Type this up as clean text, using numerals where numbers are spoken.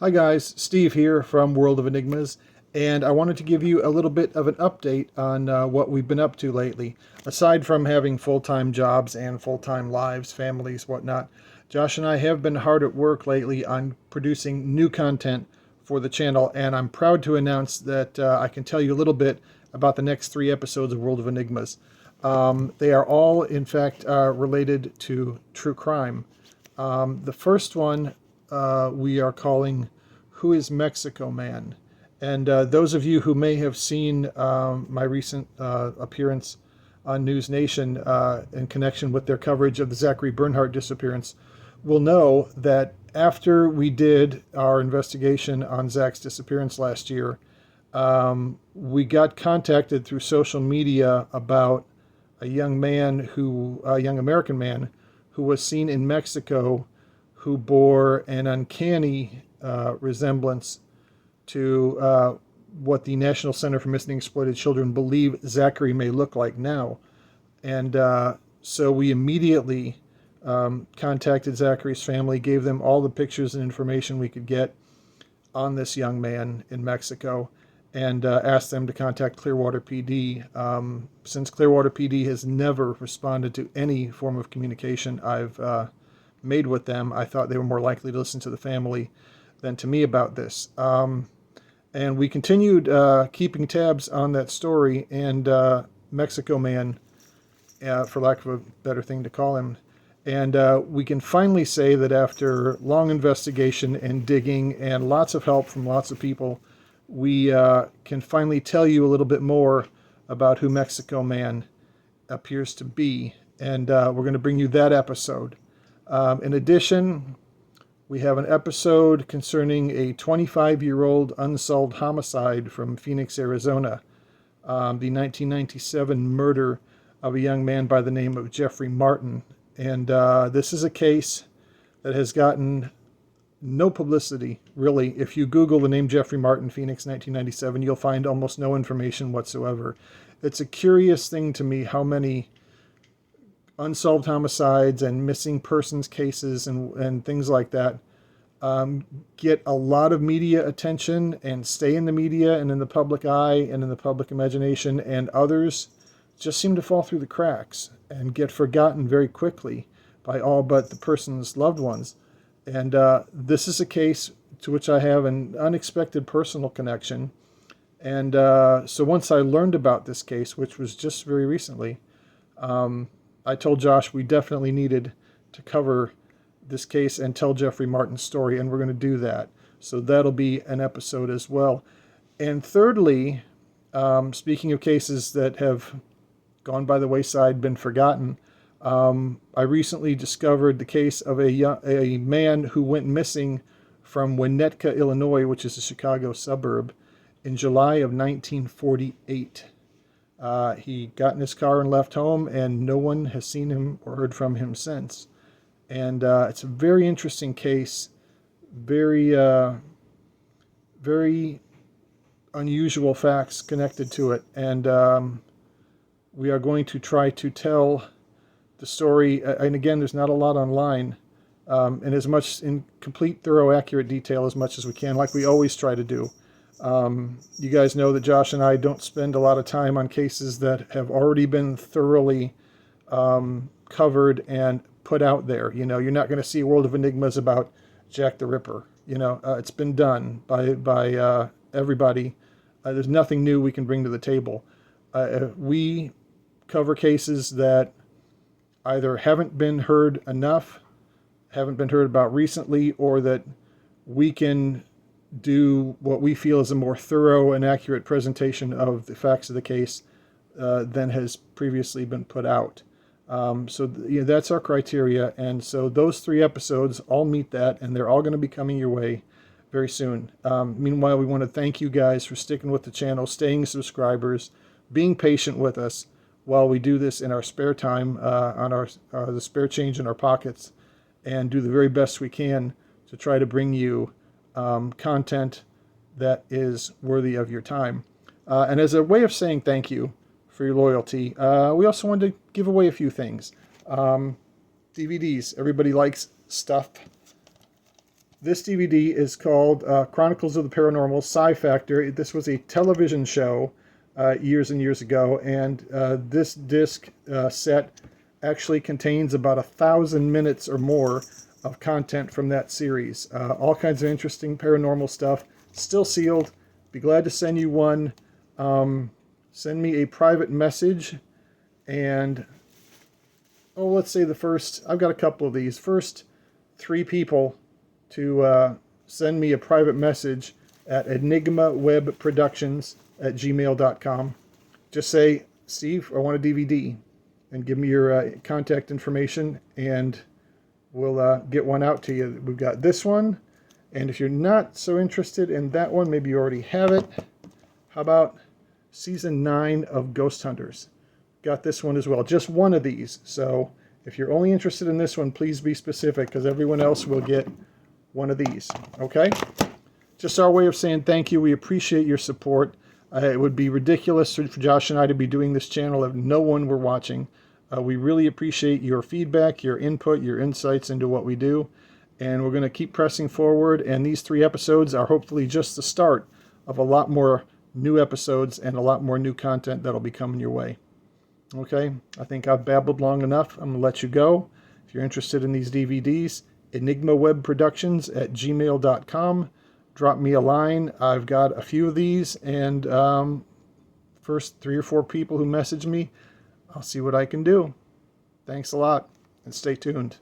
Hi guys, Steve here from World of Enigmas, and I wanted to give you a little bit of an update on what we've been up to lately. Aside from having full-time jobs and full-time lives, families, whatnot, Josh and I have been hard at work lately on producing new content for the channel, and I'm proud to announce that I can tell you a little bit about the next 3 episodes of World of Enigmas. They are all, in fact, related to true crime. The first one we are calling Who is Mexico Man? And those of you who may have seen my recent appearance on News Nation in connection with their coverage of the Zachary Bernhardt disappearance will know that after we did our investigation on Zach's disappearance last year, we got contacted through social media about a young American man who was seen in Mexico who bore an uncanny resemblance to what the National Center for Missing and Exploited Children believe Zachary may look like now. And so we immediately contacted Zachary's family, gave them all the pictures and information we could get on this young man in Mexico, and asked them to contact Clearwater PD. Since Clearwater PD has never responded to any form of communication I've made with them, I thought they were more likely to listen to the family than to me about this. And we continued keeping tabs on that story, and Mexico Man, for lack of a better thing to call him. And we can finally say that after long investigation and digging and lots of help from lots of people, we can finally tell you a little bit more about who Mexico Man appears to be. And we're going to bring you that episode. In addition, we have an episode concerning a 25-year-old unsolved homicide from Phoenix, Arizona, the 1997 murder of a young man by the name of Jeffrey Martin. And this is a case that has gotten no publicity, really. If you Google the name Jeffrey Martin, Phoenix 1997, you'll find almost no information whatsoever. It's a curious thing to me how many unsolved homicides and missing persons cases and things like that get a lot of media attention and stay in the media and in the public eye and in the public imagination, and others just seem to fall through the cracks and get forgotten very quickly by all but the person's loved ones. And this is a case to which I have an unexpected personal connection. And so once I learned about this case, which was just very recently, I told Josh we definitely needed to cover this case and tell Jeffrey Martin's story, and we're going to do that. So that'll be an episode as well. And thirdly, speaking of cases that have gone by the wayside, been forgotten, I recently discovered the case of a man who went missing from Winnetka, Illinois, which is a Chicago suburb, in July of 1948. He got in his car and left home, and no one has seen him or heard from him since. And it's a very interesting case, very unusual facts connected to it. And we are going to try to tell the story. And again, there's not a lot online, and as much in complete, thorough, accurate detail as much as we can, like we always try to do. You guys know that Josh and I don't spend a lot of time on cases that have already been thoroughly covered and put out there. You know, you're not going to see World of Enigmas about Jack the Ripper. You know, it's been done by everybody. There's nothing new we can bring to the table. We cover cases that either haven't been heard enough, haven't been heard about recently, or that we can do what we feel is a more thorough and accurate presentation of the facts of the case than has previously been put out. That's our criteria, and so those 3 episodes all meet that, and they're all going to be coming your way very soon. Meanwhile, we want to thank you guys for sticking with the channel, staying subscribers, being patient with us while we do this in our spare time, on the spare change in our pockets, and do the very best we can to try to bring you content that is worthy of your time. And as a way of saying thank you for your loyalty, we also wanted to give away a few things. DVDs. Everybody likes stuff This DVD is called Chronicles of the Paranormal Psi Factor. This was a television show years and years ago, and this disc set actually contains about 1,000 minutes or more of content from that series. All kinds of interesting paranormal stuff, still sealed. Be glad to send you one. Send me a private message, and let's say I've got a couple of these. First 3 people to send me a private message at enigmawebproductions@gmail.com. Just say, Steve, I want a DVD, and give me your contact information, and we'll get one out to you. We've got this one, and if you're not so interested in that one, maybe you already have it. How about Season 9 of Ghost Hunters? Got this one as well. Just one of these. So if you're only interested in this one, please be specific, because everyone else will get one of these. Okay? Just our way of saying thank you. We appreciate your support. It would be ridiculous for Josh and I to be doing this channel if no one were watching. We really appreciate your feedback, your input, your insights into what we do. And we're going to keep pressing forward. And these 3 episodes are hopefully just the start of a lot more new episodes and a lot more new content that'll be coming your way. Okay? I think I've babbled long enough. I'm going to let you go. If you're interested in these DVDs, enigmawebproductions@gmail.com. Drop me a line. I've got a few of these, and first 3 or 4 people who message me, I'll see what I can do. Thanks a lot, and stay tuned.